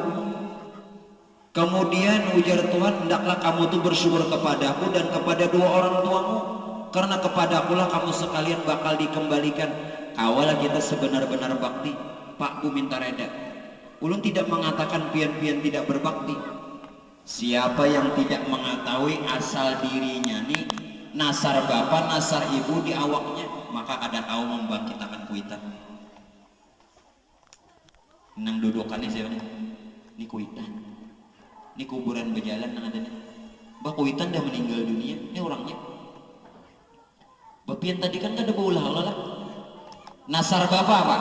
Kemudian ujar Tuhan, hendaklah kamu tuh bersyukur kepadaku dan kepada 2 orang tuamu, karena kepadakulah kamu sekalian bakal dikembalikan. Kawalah kita sebenar-benar bakti. Pak Bu minta reda, ulun tidak mengatakan pian-pian tidak berbakti. Siapa yang tidak mengetahui asal dirinya nih, nasar bapak nasar ibu di awaknya, maka ada kau membangkitakan kuitan. Nang dudukannya siapa nih? Ini kuitan. Ini kuburan berjalan yang ada nih. Bah kuitan dah meninggal dunia. Ini orangnya. Bapian tadi kan ada baulah lah. Nasar bapak pak.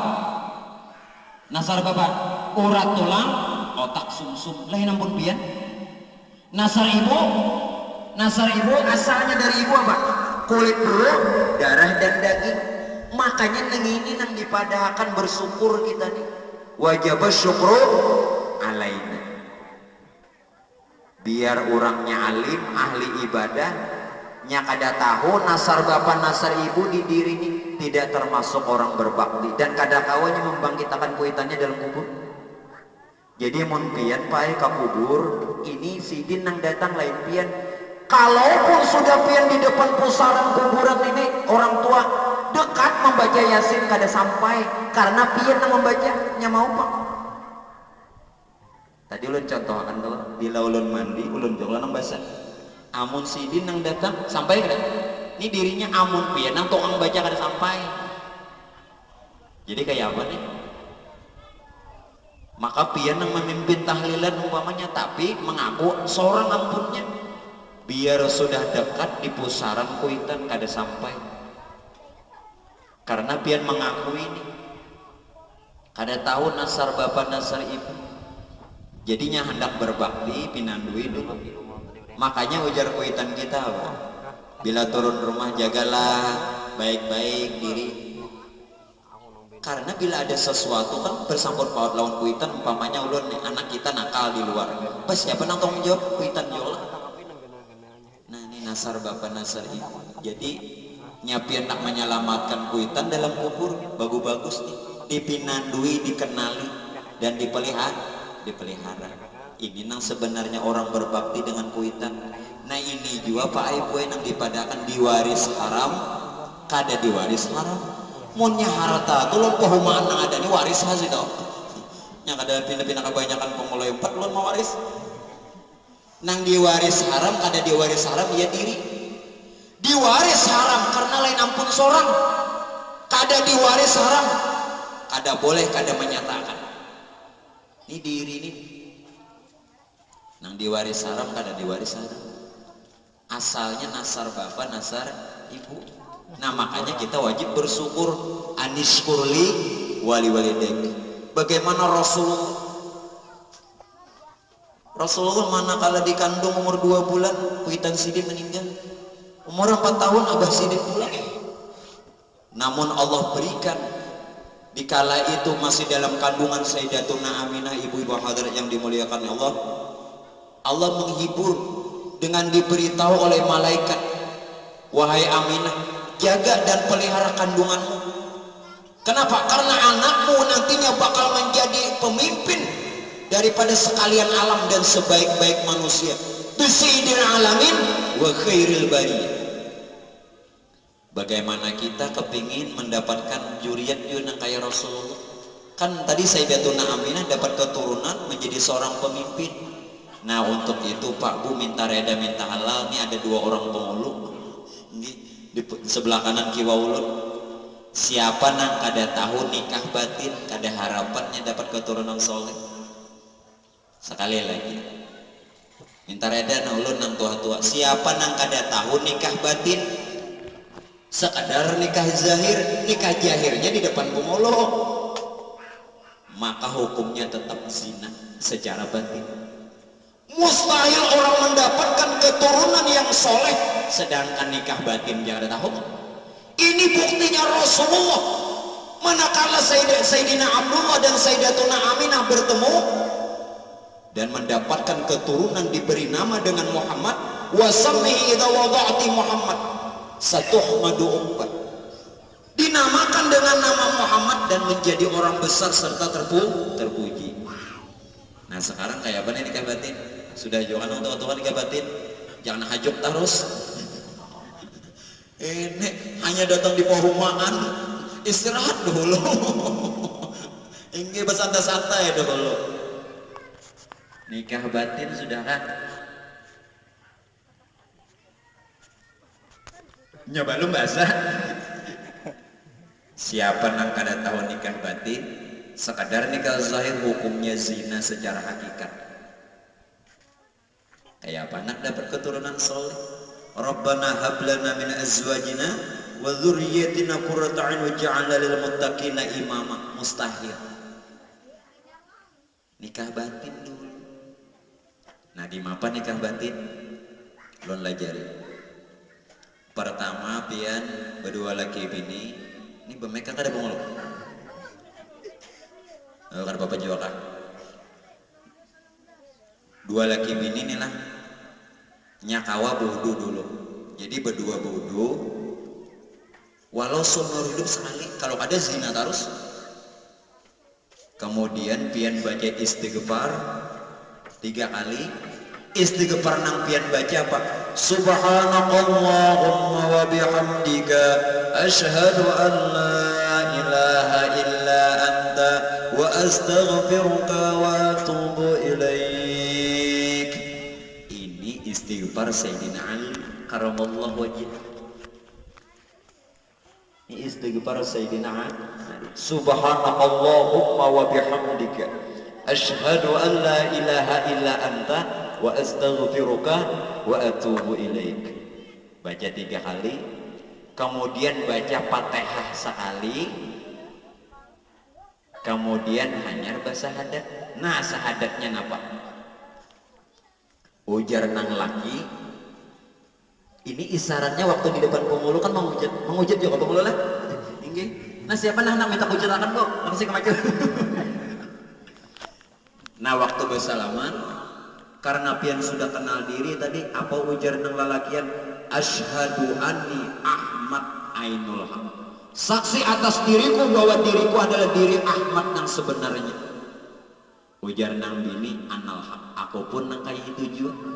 Nasar bapak urat tulang, otak sumsum. Lah ampun pian. Nasar ibu asalnya dari ibu apa? Kulit dulu, darah dan daging. Makanya nang ini nang dipadahkan bersyukur kita nih. Wajib syukru alaina. Biar orangnya alim, ahli ibadah, nya kada tahu nasar bapak nasar ibu di diri ini tidak termasuk orang berbakti dan kada kawanya membangkitakan kuitannya dalam kubur. Jadi mun pian pai ka kubur ini sidin nang datang lain pian. Kalaupun sudah pian di depan pusaran kuburan ini orang tua dekat membaca Yasin kada sampai karena pian nang membaca nya mau pak. Tadi ulun contohkan tuh bila ulun mandi ulun jolan nang basah. Amun sidin nang datang sampai kada? Ini dirinya amun pian nang tukang baca kada sampai. Jadi kayak apa nih? Maka pian yang memimpin tahlilan umpamanya tapi mengaku seorang ampunnya biar sudah dekat di pusaran kuitan kada sampai karena pian mengaku ini kada tahu nasar bapak nasar ibu jadinya hendak berbakti pinandui dulu. Makanya ujar kuitan kita apa? Bila turun rumah jagalah baik-baik diri. Karena bila ada sesuatu kan bersangkut paut lawan kuitan umpamanya ulun anak kita nakal di luar. Pas siapa nang tanggung jawab kuitan jola. Nah ini nasar bapak nasar ibu. Jadi nyapian nak menyelamatkan kuitan dalam kubur bagus-bagus nih. Dipinandui, dikenali dan dipelihara. Ini nang sebenarnya orang berbakti dengan kuitan. Nah ini juga Pak Ibu yang dipadakan diwaris haram kada diwaris haram. Munnya harta tuh lo perumahan yang ada nih waris hasil tau yang ada pindah-pindah kebanyakan pemulai 4 lo mau waris nang diwaris haram kada diwaris haram ya diri diwaris haram karena lain ampun seorang kada diwaris haram kada boleh kada menyatakan ini diri nih nang diwaris haram kada diwaris haram asalnya nasar bapak nasar ibu. Nah makanya kita wajib bersyukur anishkurli wali walidayk. Bagaimana Rasulullah manakala dikandung umur 2 bulan kuitan sidin meninggal, umur 4 tahun abah sidin pulang. Namun Allah berikan dikala itu masih dalam kandungan Sayyidatuna Aminah ibu-ibu hadirat yang dimuliakan Allah. Allah menghibur dengan diberitahu oleh malaikat, wahai Aminah jaga dan pelihara kandunganmu. Kenapa? Karena anakmu nantinya bakal menjadi pemimpin daripada sekalian alam dan sebaik-baik manusia. Bisayyidil alamin wa khairil bariyah. Bagaimana kita kepingin mendapatkan juriat yang kayak Rasulullah? Kan tadi Sayyidatuna Aminah dapat keturunan menjadi seorang pemimpin. Nah untuk itu Pak Bu minta reda minta halal. Ini ada 2 orang pengulu di sebelah kanan kiwa ulun. Siapa nang kada tahu nikah batin kada harapannya dapat keturunan soleh. Sekali lagi minta reda na ulun nang tua-tua. Siapa nang kada tahu nikah batin sekadar nikah zahir nikah jahirnya di depan pemolo maka hukumnya tetap zina secara batin. Mustahil orang mendapatkan keturunan yang soleh sedangkan nikah batin jangan tahu. Ini buktinya Rasulullah manakala Sayyidina Abdullah dan Sayyidatuna Aminah bertemu dan mendapatkan keturunan diberi nama dengan Muhammad wa sammi idza wada'ti Muhammad satuhmadu ummah. dinamakan dengan nama Muhammad dan menjadi orang besar serta terpuji. Nah sekarang kayak apa nih nikah batin? Sudah jangan untuk nikah batin, jangan hajuk terus. Ini hanya datang di perumahan, istirahat dulu. Ini bersantai-santai dulu. Nikah batin sudah kan? Nyoba lu basah. Siapa nang kada tahu nikah batin? Sekadar nikah zahir hukumnya zina secara hakikat. Kayak apa nak dapat keturunan soleh? Rabbana hablana min azwajina wa dzurriyyatina qurrata a'yun waj'alna lil muttaqina imama. Mustahil. Nikah batin dulu. Nah di mapa nikah batin? Lon lajari. Pertama pian berdua laki bini ini bemek kan ada bongol. Kan bapak jiwa kan. Dua laki bini nih lah nyakawa bodoh dulu. Jadi berdua bodoh. Walau seumur hidup sekali kalau ada zina terus. Kemudian pian baca istighfar 3 kali. Istighfar nang pian baca apa? Subhanakallahumma wa bihamdika asyhadu an la ilaha illa anta wa astaghfiruka wa atubu ilaik. Ini istighfar Sayyidina Ali karamallahu wajhah. Ini istighfar Sayyidina Ali. Subhanakallahumma wa bihamdika asyhadu an la ilaha illa anta wa astaghfiruka wa atubu ilaik. Baca 3 kali, kemudian baca Fatihah sekali, kemudian hanyar basahadat. Nah sahadatnya napa? Ujar nang laki. Ini isyaratnya waktu di depan pemulu kan mengujat juga pemulu lah. Inggih. Nah siapa nah minta ujarakan kok? Langsung kemacet. Nah waktu bersalaman karena pian sudah kenal diri tadi apa ujar nang lalakian asyhadu anni Ahmad ainul haq. Saksi atas diriku bahwa diriku adalah diri Ahmad yang sebenarnya. Ujar nang bini anal haq. Aku pun nang kayak itu juga.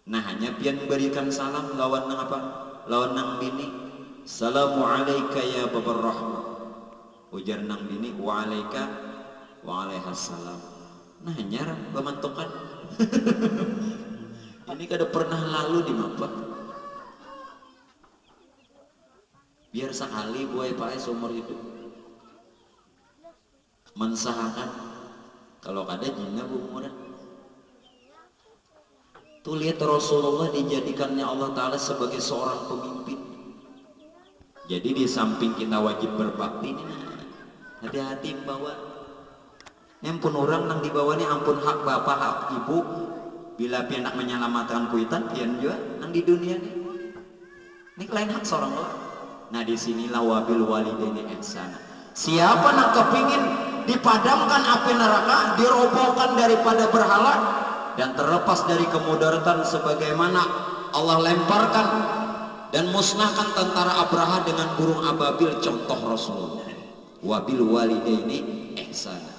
Nah hanya pian memberikan salam lawan nang apa? Lawan nang bini. Assalamu alayka ya babar rahmah. Ujar nang bini wa alayka wa alaihassalam. Nah nyarang pemantokan. Ini kada pernah lalu di mapa. Biar sekali buai pakai seumur hidup. Mensahakan kalau kada jina bumuran. Tuh lihat Rasulullah dijadikannya Allah Ta'ala sebagai seorang pemimpin. Jadi di samping kita wajib berbakti ini, hati-hati membawa. Ampun orang nang dibawa ni ampun hak bapak hak ibu. Bila pian nak menyelamatkan kuitan pian juga nang di dunia ni. Ini lain hak seorang lah. Nah disinilah wabil walidaini ihsana. Siapa nak kepingin dipadamkan api neraka, dirobohkan daripada berhala dan terlepas dari kemudaratan sebagaimana Allah lemparkan dan musnahkan tentara Abraha dengan burung ababil, contoh Rasulullah. Wabil walidaini ihsana.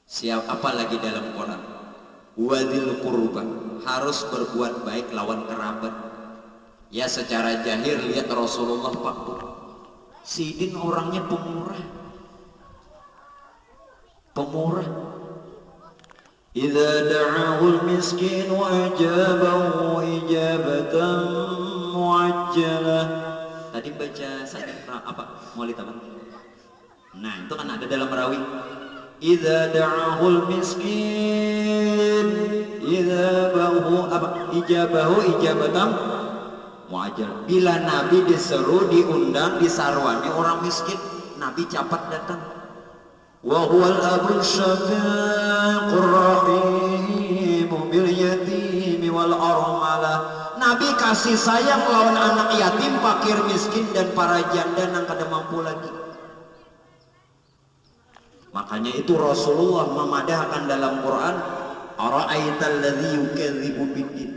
Siap apalagi dalam Quran wadil qurba, harus berbuat baik lawan kerabat. Ya secara jahir lihat Rasulullah Pak Sidin orangnya pemurah. Idza da'ahul miskin wa ajabahu ijabatan muajjalah. Tadi baca apa? Maulid apa? Nah itu kan ada dalam rawi. Idza da'ahul miskin ijabahu ijabatan muajjal. Bila Nabi diseru, diundang, disarwani orang miskin, Nabi cepat datang. Wa huwal abul syafiqur rahim bil yatim wal armalah. Nabi kasih sayang lawan anak yatim, fakir miskin dan para janda yang kada mampu lagi. Makanya itu Rasulullah memadahkan dalam Quran, ara'aital ladzi yukadzibu biddin.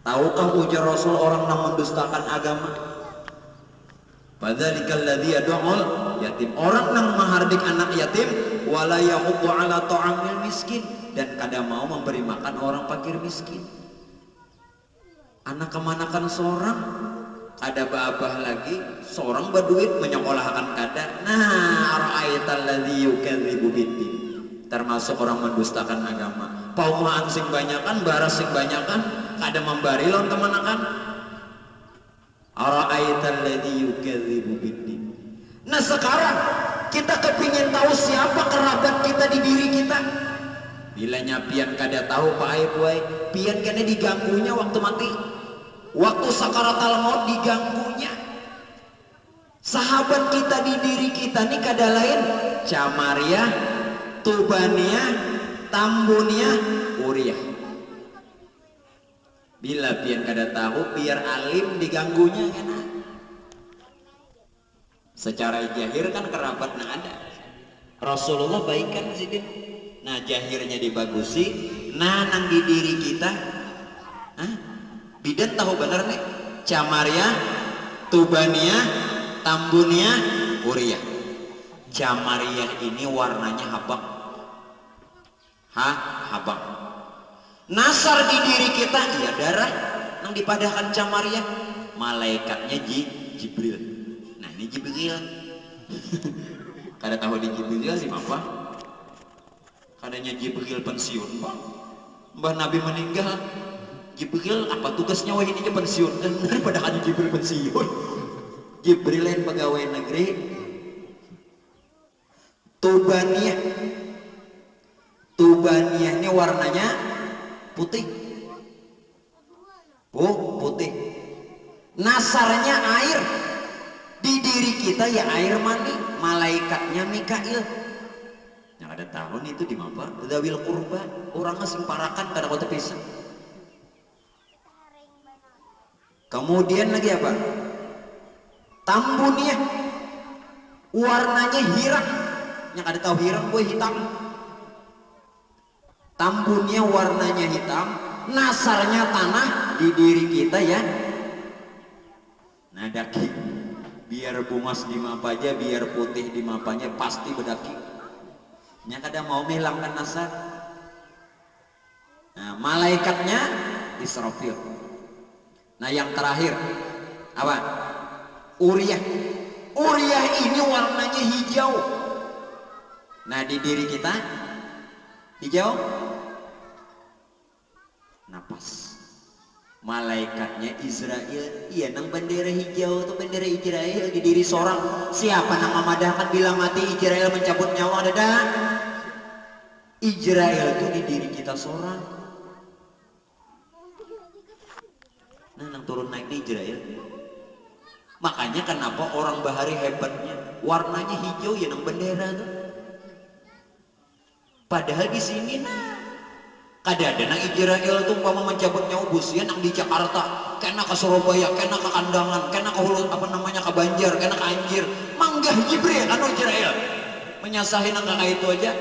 Tahukah ujar Rasul orang yang mendustakan agama? Padzalikal ladzi yad'ul yatim, orang nang mahardik anak yatim, wala yahuddu ala ta'amil miskin, dan kada mau memberi makan orang fakir miskin. Anak kemanakan seorang, ada babah lagi, seorang berduit menyekolahkan kada. Nah, ara'aital ladzi yukadzibu biddin, termasuk orang mendustakan agama. Paumaan sing banyakan, baras sing banyakan, kada membari lawan kemanakan. Ara'aital ladzi yukadzibu biddin. Nah sekarang kita kepingin tahu siapa kerabat kita di diri kita. Bilanya pian kada tahu pak aib wae, pian kena diganggunya waktu mati, waktu sakaratul maut diganggunya. Sahabat kita di diri kita nih kada lain Camariah, Tubaniyah, Tambuniyah, Uriyah. Bila pian kada tahu, biar alim diganggunya kena. Secara jahir kan kerabat nang ada. Rasulullah baikan sidin. Nah jahirnya dibagusi, nah nang di diri kita. Bidan tahu bener nih. Camariah, Tubaniyah, Tambuniyah, Uriyah. Camariah ini warnanya habang. Habang. Nasar di diri kita, ya darah yang dipadahkan Camariah. Malaikatnya Jibril. Nah ini Jibril. Kada tahu di Jibril sih apa? Kadanya Jibril pensiun bang. Mbah Nabi meninggal, Jibril apa tugasnya wah ini pensiun dan daripada kan Jibril pensiun. Jibril lain pegawai negeri. Tubaniyah ini warnanya putih. Putih. Nasarnya air. Di diri kita ya air mani. Malaikatnya Mikail. Yang ada tahun itu di mana? Dzawil qurba. Orang sing parakan kada kota pisah. Kemudian lagi apa? Tambuniyah. Warnanya hirang. Yang ada tahu hirang gue hitam. Tambunnya warnanya hitam, nasarnya tanah di diri kita ya. Nah daki, biar bungas di mapanya, biar putih di mapanya pasti berdaki. Nya kada mau menghilangkan nasar. Nah malaikatnya Israfil. Nah yang terakhir apa? Uriyah. Uriyah ini warnanya hijau. Nah di diri kita hijau. Napas. Malaikatnya Israel, iya nang bendera hijau itu bendera Israel di diri seorang. Siapa nang memadahkan bila mati Israel mencabut nyawa dada? Israel itu di diri kita seorang. Nah nang turun naik di Israel. Makanya kenapa orang bahari hebatnya warnanya hijau ya nang bendera tuh. Padahal di sini nah kada ada nang Israel tuh umpama mencabut nyawa busian nang di Jakarta, kena ke Surabaya, kena ke Kandangan, kena ke Hulu apa namanya ke Banjar, kena ke Anjir, manggah Jibril anu Israel menyasahin angka itu aja.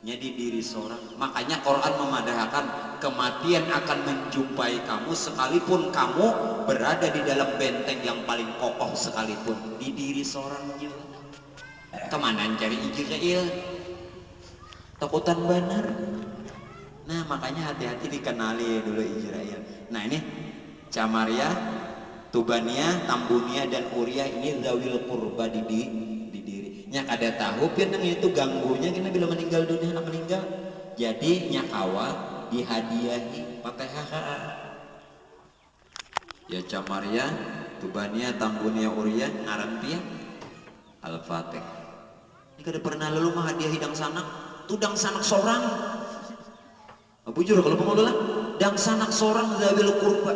Jadi diri seorang. Makanya Quran memadahkan kematian akan menjumpai kamu sekalipun kamu berada di dalam benteng yang paling kokoh sekalipun. Di diri seorang juga. Kemana cari Israel? Takutan benar. Nah makanya hati-hati dikenali dulu Israel. Nah ini Camariah, Tubaniyah, Tambuniyah dan Uriyah ini dzawil qurba di diri. Nya kada tahu pian nang itu ganggunya kena bila meninggal dunia anak meninggal. Jadi nyakawa dihadiahi Fatihah. Ya Camariah, Tubaniyah, Tambuniyah, Uriyah ngaran pian Al-Fatihah. Ini kada pernah lalu mah hadiah hidang sanak, tudang sanak seorang. Bujur kalau pengelola dan sanak seorang dzawil qurba.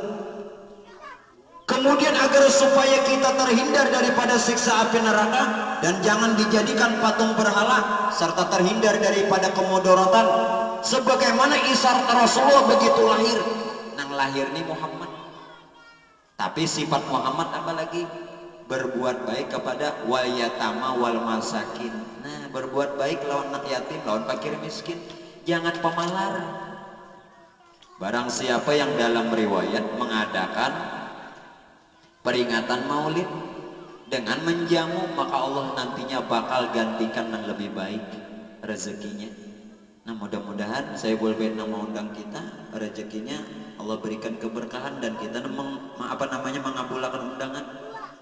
Kemudian agar supaya kita terhindar daripada siksa api neraka dan jangan dijadikan patung berhala serta terhindar daripada kemudorotan sebagaimana isyarat Rasulullah begitu lahir. Nang lahir nih Muhammad. Tapi sifat Muhammad apa lagi? Berbuat baik kepada wal yatama wal masakin. Nah, berbuat baik lawan anak yatim, lawan fakir miskin. Jangan pemalar. Barang siapa yang dalam riwayat mengadakan peringatan maulid, dengan menjamu, maka Allah nantinya bakal gantikan yang lebih baik rezekinya. Nah mudah-mudahan saya boleh mengundang kita, rezekinya Allah berikan keberkahan dan kita mengabulkan undangan.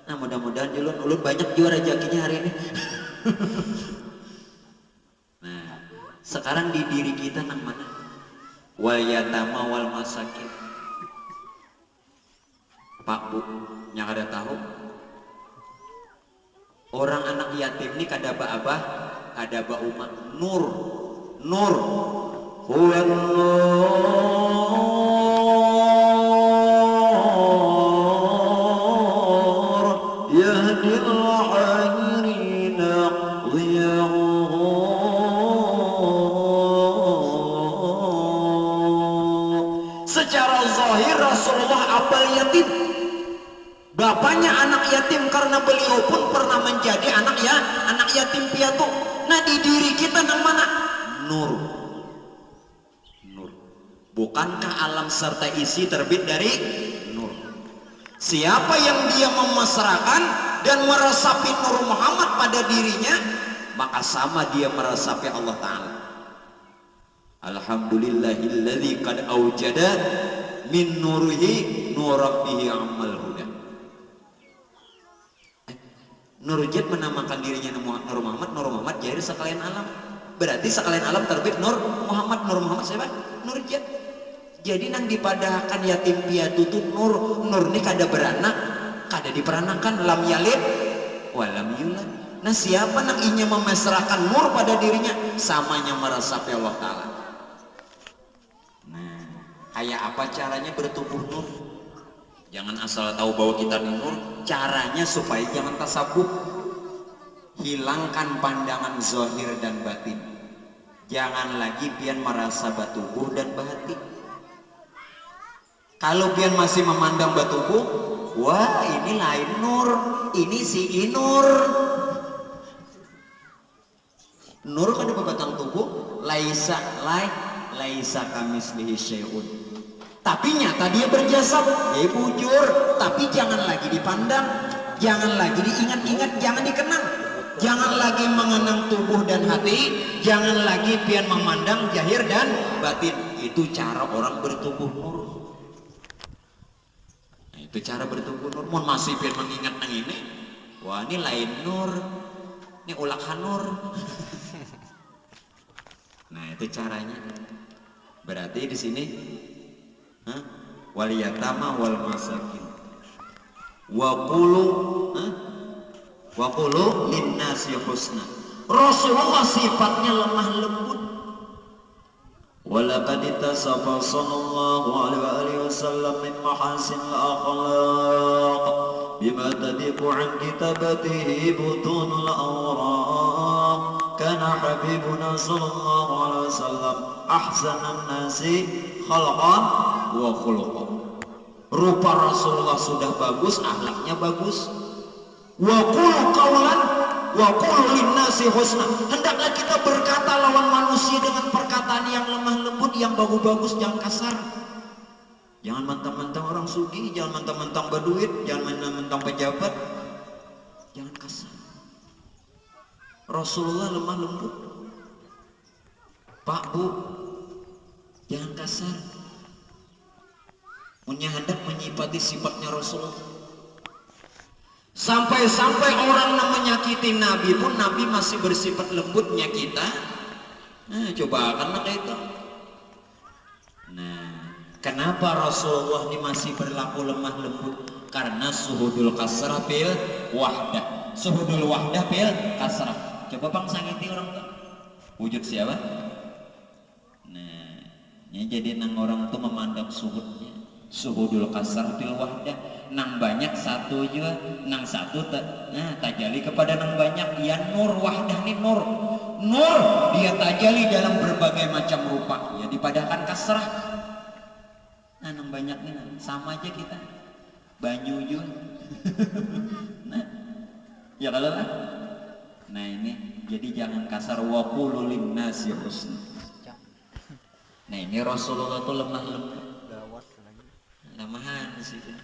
Nah mudah-mudahan ulun banyak juga rezekinya hari ini. Nah sekarang di diri kita nang mana? Wal yatama wal masakin. Pak Bu, yang ada tahu? Orang anak yatim ini kada abah, kada uma, nur huwannur yahdil akhirina dhiyahu. Secara zahir Rasulullah apal yatim, bapaknya anak yatim karena beliau pun pernah menjadi anak yatim piatu. Nah di diri kita nang mana? Nur. Bukankah alam serta isi terbit dari nur? Siapa yang dia memasrahkan dan meresapi Nur Muhammad pada dirinya, maka sama dia meresapi Allah Ta'ala. Alhamdulillahilladzi qad awjada min nurihi nurabbihi amal huda. Nurjat menamakan dirinya Nur Muhammad jadi sekalian alam. Berarti sekalian alam terbit Nur Muhammad siapa? Nurjat. Jadi nang dipadahkan yatim piatu tuh nur ini kada beranak, kada diperanakan, lam yalid walam yulad. Nah siapa nang ingin memesrakan nur pada dirinya, samanya meresapi Allah Ta'ala. Nah kayak apa caranya bertumbuh nur? Jangan asal tahu bahwa kita nur. Caranya supaya jangan tasabuh, hilangkan pandangan zahir dan batin. Jangan lagi pian merasa batubuh dan batin. Kalau pian masih memandang batubuh, wah ini lain nur, ini si inur. Nur kan batang tubuh, laisa kamislihi syai'un. Tapi nyata dia berjasad, dia bujur. Tapi jangan lagi dipandang, jangan lagi diingat-ingat, jangan dikenang. Jangan lagi mengenang tubuh dan hati, jangan lagi pian memandang zahir dan batin. Itu cara orang bertubuh nur. Nah, itu cara bertubuh nur. Mau masih pian mengingat nang ini, wah ini lain nur, ini ulak hanur. Nah itu caranya. Berarti di sini wal yatama wal masakin wa qulu linnasi husna. Rasulullah sifatnya lemah lembut. Walaqad tasafa sallallahu alaihi wasallam min mahasin al-akhlaq bima tadiqu an kitabatihi butunul awraq. Kana habibuna sallallahu alaihi wasallam ahsanan nasi khalqan wa khuluqan. Rupa Rasulullah sudah bagus, akhlaknya bagus. Wa qulu qawlan wa qulu linnasi husna. Hendaklah kita berkata lawan manusia dengan perkataan yang lemah lembut, yang bagus-bagus, jangan kasar. Jangan mentang-mentang orang sugih, jangan mentang-mentang berduit, jangan mentang-mentang pejabat. Jangan kasar. Rasulullah lemah lembut. Pak Bu, jangan kasar. Punya hendak menyifati sifatnya Rasulullah. Sampai-sampai orang yang menyakiti Nabi pun Nabi masih bersifat lembutnya kita. Nah, coba karena itu. Nah, kenapa Rasulullah ini masih berlaku lemah lembut? Karena suhudul kasrah bil wahdah. Suhudul wahdah bil kasrah. Coba bang sangiti orang tuh. Wujud siapa? Nah, ya jadi nang orang tuh memandang suhudnya. Suhudul kasrah bil wahdah. Nang banyak satu juga, nang satu tajali kepada nang banyak. Ya nur wahdah nih nur dia tajali dalam berbagai macam rupa, ya dipadahkan kasrah. Nah nang banyak nih sama aja kita banyu juga. Nah ya kalau lah. Nah ini jadi jangan kasar. Wa qulu linnasi husna. Nah ini Rasulullah tuh lemah lembut, lemahan di situ.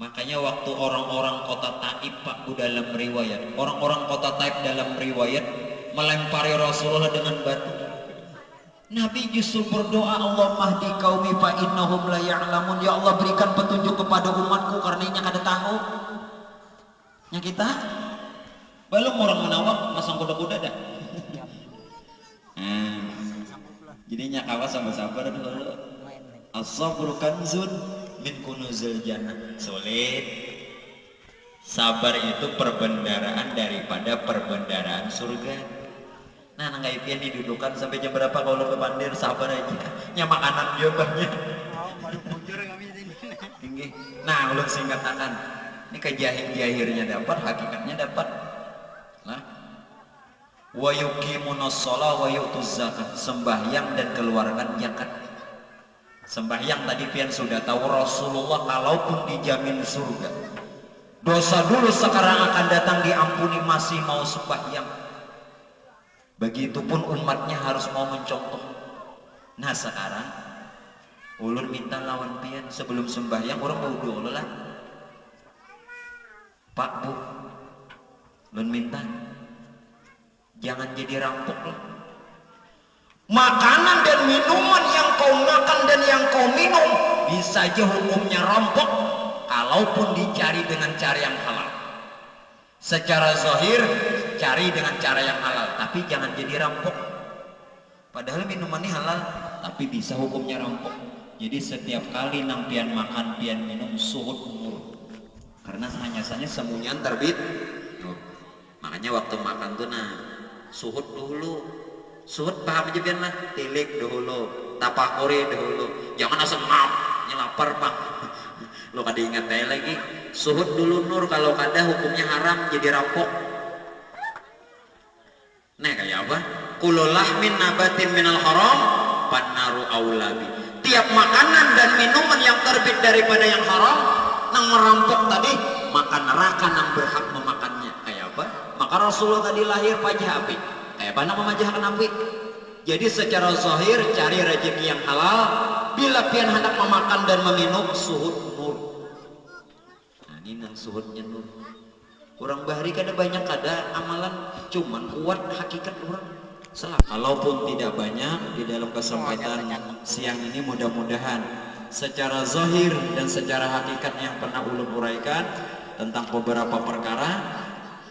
Makanya waktu orang-orang kota Taif Pak Bu dalam riwayat, orang-orang kota Taif dalam riwayat melempari Rasulullah dengan batu. Nabi justru berdoa, Allah mahdi qaumi fa innahum la ya'lamun. Ya Allah berikan petunjuk kepada umatku karena ini kada tahu. Nya kita belum orang menawak masang kuda-kuda dah. Jadinya kawas sama sabar dulu. As-sabru kanzun min kunuzil jannah. Sulit. Sabar itu perbendaraan daripada perbendaraan surga. Nah, nggak ipian didudukan sampai jam berapa kalau ke pandir, sabar aja. Nya makanan dia banyak. Tinggi. Nah, ulun singkat akan. Ini kejahir-jahirnya dapat, hakikatnya dapat. Nah, wa yuqimunas shalah wa yu'tuz zakat. Sembahyang dan keluarkan zakat. Sembahyang tadi pian sudah tahu Rasulullah kalaupun dijamin surga. Dosa dulu sekarang akan datang diampuni masih mau sembahyang. Begitupun umatnya harus mau mencontoh. Nah sekarang ulun minta lawan pian sebelum sembahyang orang mau doa lah. Pak Bu, ulun minta jangan jadi rampok lah. Makanan dan minuman yang kau makan dan yang kau minum bisa aja hukumnya rampok kalaupun dicari dengan cara yang halal. Secara zahir cari dengan cara yang halal, tapi jangan jadi rampok. Padahal minumannya halal, tapi bisa hukumnya rampok. Jadi setiap kali nang pian makan, pian minum suhut umur. Karena hanya-hanya semunyian terbit. Makanya waktu makan tuh nah suhut dulu. Suhut paham aja pian lah, tilik dulu, tapakuri dulu. Jangan asal ngap, nyelapar Pak. Lo kada ingat saya lagi. Suhut dulu nur, kalau kada hukumnya haram jadi rampok. Nah kayak apa? Kullu lahmin nabatin minal haram pannaru aulabi. Tiap makanan dan minuman yang terbit daripada yang haram nang merampok tadi, maka neraka nang berhak memakannya. Kayak apa? Maka Rasulullah tadi lahir pajah api. Kayak apa nang memajahkan api? Jadi secara zahir cari rezeki yang halal. Bila pian hendak memakan dan meminum suhud nur. Nah ini nang suhudnya nur. Orang bahari kada banyak kada amalan, cuman kuat hakikat orang. Kalaupun tidak banyak di dalam kesempatan siang ini, mudah-mudahan secara zahir dan secara hakikat yang pernah ulun uraikan tentang beberapa perkara,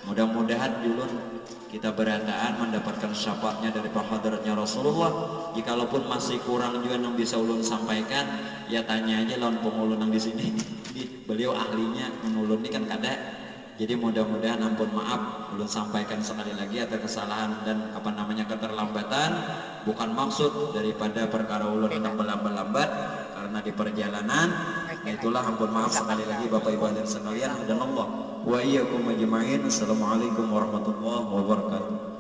mudah-mudahan ulun kita berataan mendapatkan syafaatnya dari hadratnya Rasulullah. Jikalaupun masih kurang juga yang bisa ulun sampaikan, ya tanya aja lawan pengulun yang di sini. Beliau ahlinya, mengulun ini kan kada. Jadi mudah-mudahan ampun maaf ulun sampaikan sekali lagi atas kesalahan dan keterlambatan. Bukan maksud daripada perkara ulun yang melambat-lambat karena di perjalanan. Itulah ampun maaf sekali lagi Bapak Ibu hadirin sekalian dan Allah wa iyyakum ajma'in. Assalamualaikum warahmatullahi wabarakatuh.